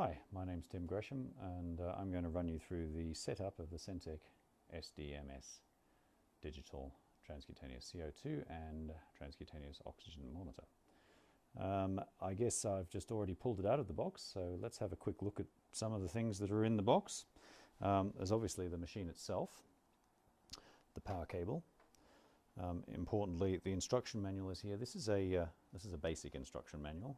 Hi, my name's Tim Gresham and I'm going to run you through the setup of the Centec SDMS digital transcutaneous CO2 and transcutaneous oxygen monitor. I guess I've just already pulled it out of the box, so let's have a quick look at some of the things that are in the box. There's obviously the machine itself, the power cable. Importantly, the instruction manual is here. This is a basic instruction manual.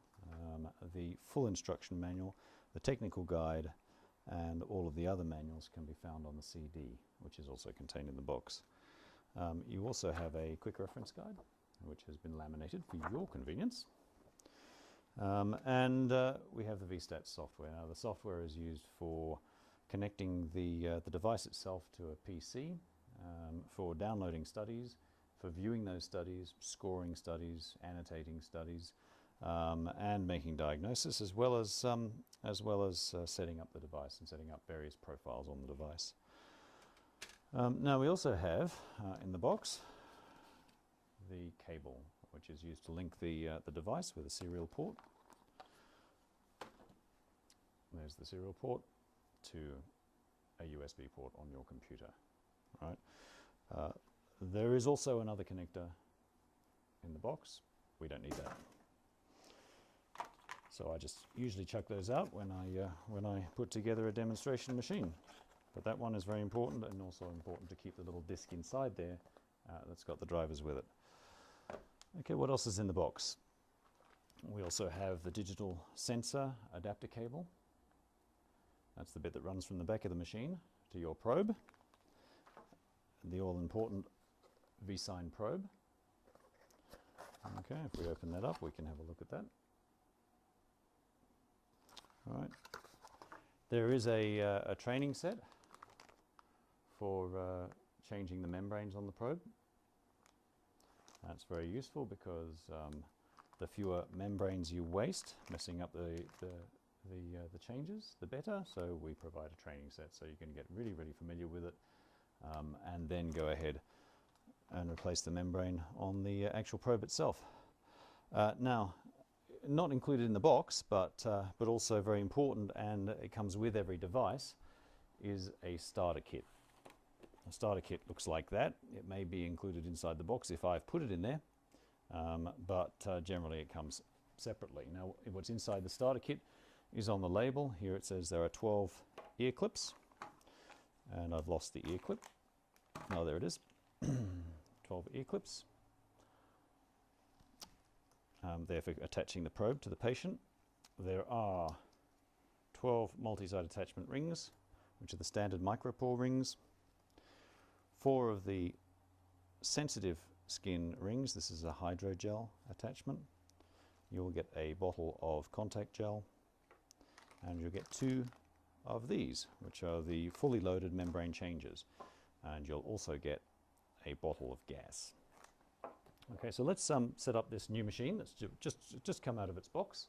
The full instruction manual, the technical guide, and all of the other manuals can be found on the CD, which is also contained in the box. You also have a quick reference guide, which has been laminated for your convenience. We have the VStats software. Now, the software is used for connecting the device itself to a PC, for downloading studies, for viewing those studies, scoring studies, annotating studies, and making diagnosis, as well as setting up the device and setting up various profiles on the device. Now we also have in the box the cable, which is used to link the device with a serial port. There's the serial port to a USB port on your computer. Right. There is also another connector in the box. We don't need that. So I just usually chuck those out when I put together a demonstration machine. But that one is very important, and also important to keep the little disc inside there that's got the drivers with it. Okay, what else is in the box? We also have the digital sensor adapter cable. That's the bit that runs from the back of the machine to your probe. The all-important V-sign probe. Okay, if we open that up, we can have a look at that. All right. There is a training set for changing the membranes on the probe. That's very useful because the fewer membranes you waste messing up the changes, the better. So we provide a training set so you can get really familiar with it, and then go ahead and replace the membrane on the actual probe itself. Now, not included in the box, but also very important, and it comes with every device, is a starter kit. A starter kit looks like that. It may be included inside the box if I've put it in there, but generally it comes separately. Now, what's inside the starter kit is on the label. Here it says there are 12 ear clips, and I've lost the ear clip. Oh, there it is. 12 ear clips. They're for attaching the probe to the patient. There are 12 multi-site attachment rings, which are the standard micropore rings. 4 of the sensitive skin rings. This is a hydrogel attachment. You'll get a bottle of contact gel, and you'll get 2 of these, which are the fully loaded membrane changers. And you'll also get a bottle of gas. Okay, so let's set up this new machine that's just come out of its box.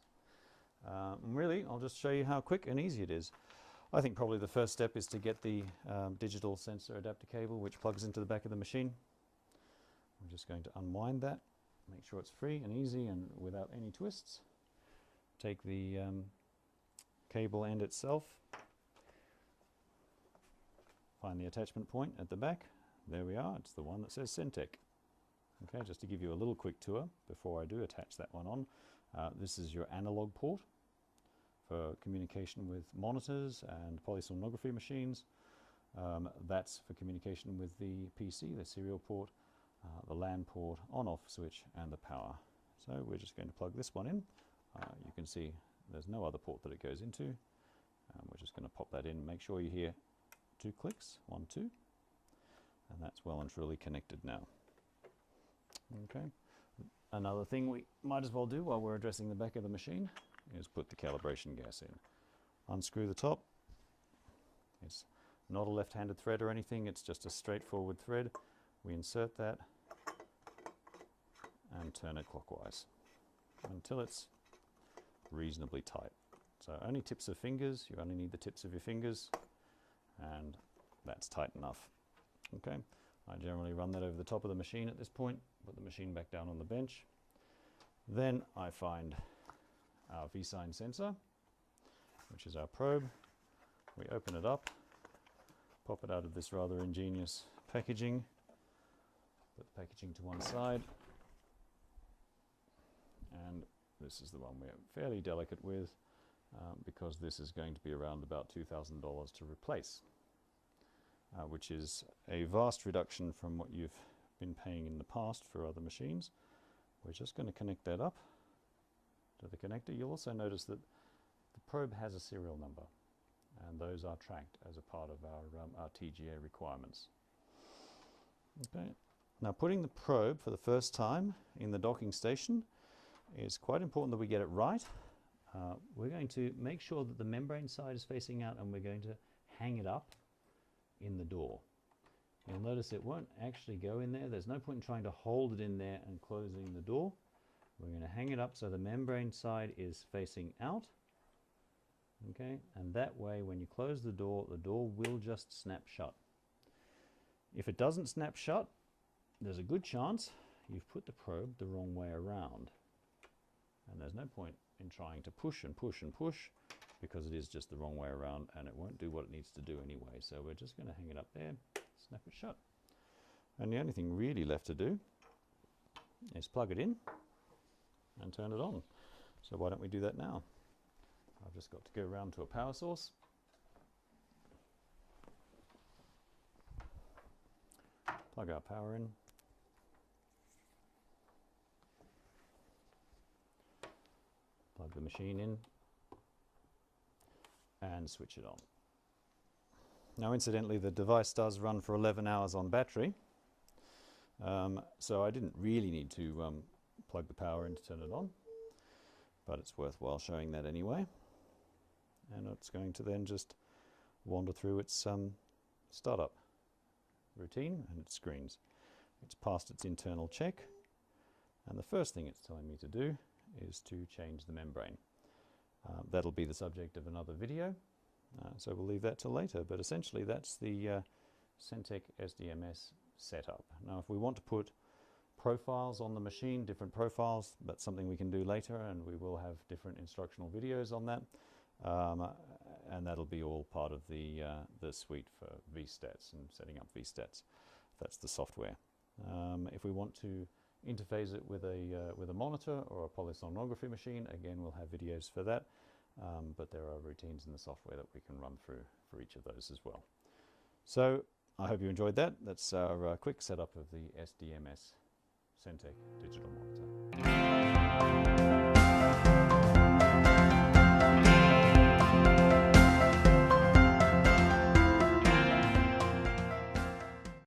Really, I'll just show you how quick and easy it is. I think probably the first step is to get the digital sensor adapter cable, which plugs into the back of the machine. I'm just going to unwind that, make sure it's free and easy and without any twists. Take the cable end itself, find the attachment point at the back. There we are, it's the one that says Centec. Okay, just to give you a little quick tour before I do attach that one on. This is your analog port for communication with monitors and polysomnography machines. That's for communication with the PC, the serial port, the LAN port, on-off switch, and the power. So we're just going to plug this one in. You can see there's no other port that it goes into. We're just going to pop that in. Make sure you hear 2 clicks, 1, 2. And that's well and truly connected now. Okay. Another thing we might as well do while we're addressing the back of the machine is put the calibration gas in. Unscrew the top. It's not a left-handed thread or anything, it's just a straightforward thread. We insert that and turn it clockwise until it's reasonably tight. So only tips of fingers, you only need the tips of your fingers, and that's tight enough. Okay, I generally run that over the top of the machine at this point, put the machine back down on the bench. Then I find our V-sign sensor, which is our probe. We open it up, pop it out of this rather ingenious packaging, put the packaging to one side, and this is the one we're fairly delicate with because this is going to be around about $2,000 to replace, which is a vast reduction from what you've been paying in the past for other machines. We're just going to connect that up to the connector. You'll also notice that the probe has a serial number, and those are tracked as a part of our TGA requirements. Okay. Now, putting the probe for the first time in the docking station is quite important that we get it right. We're going to make sure that the membrane side is facing out, and we're going to hang it up in the door. You'll notice it won't actually go in there. There's no point in trying to hold it in there and closing the door. We're going to hang it up so the membrane side is facing out. Okay, and that way when you close the door will just snap shut. If it doesn't snap shut, there's a good chance you've put the probe the wrong way around. And there's no point in trying to push and push and push, because it is just the wrong way around and it won't do what it needs to do anyway. So we're just going to hang it up there, snap it shut. And the only thing really left to do is plug it in and turn it on. So why don't we do that now? I've just got to go around to a power source. Plug our power in. Plug the machine in and switch it on. Now, incidentally, the device does run for 11 hours on battery, so I didn't really need to plug the power in to turn it on, but it's worthwhile showing that anyway. And it's going to then just wander through its startup routine and its screens. It's passed its internal check, and the first thing it's telling me to do is to change the membrane. That'll be the subject of another video, so we'll leave that till later, but essentially that's the Centec SDMS setup. Now, if we want to put profiles on the machine, different profiles, that's something we can do later, and we will have different instructional videos on that, and that'll be all part of the suite for VStats and setting up VStats. That's the software. If we want to interface it with a monitor or a polysomnography machine, again, we'll have videos for that, but there are routines in the software that we can run through for each of those as well. So I hope you enjoyed that. That's our quick setup of the SDMS Centec digital monitor.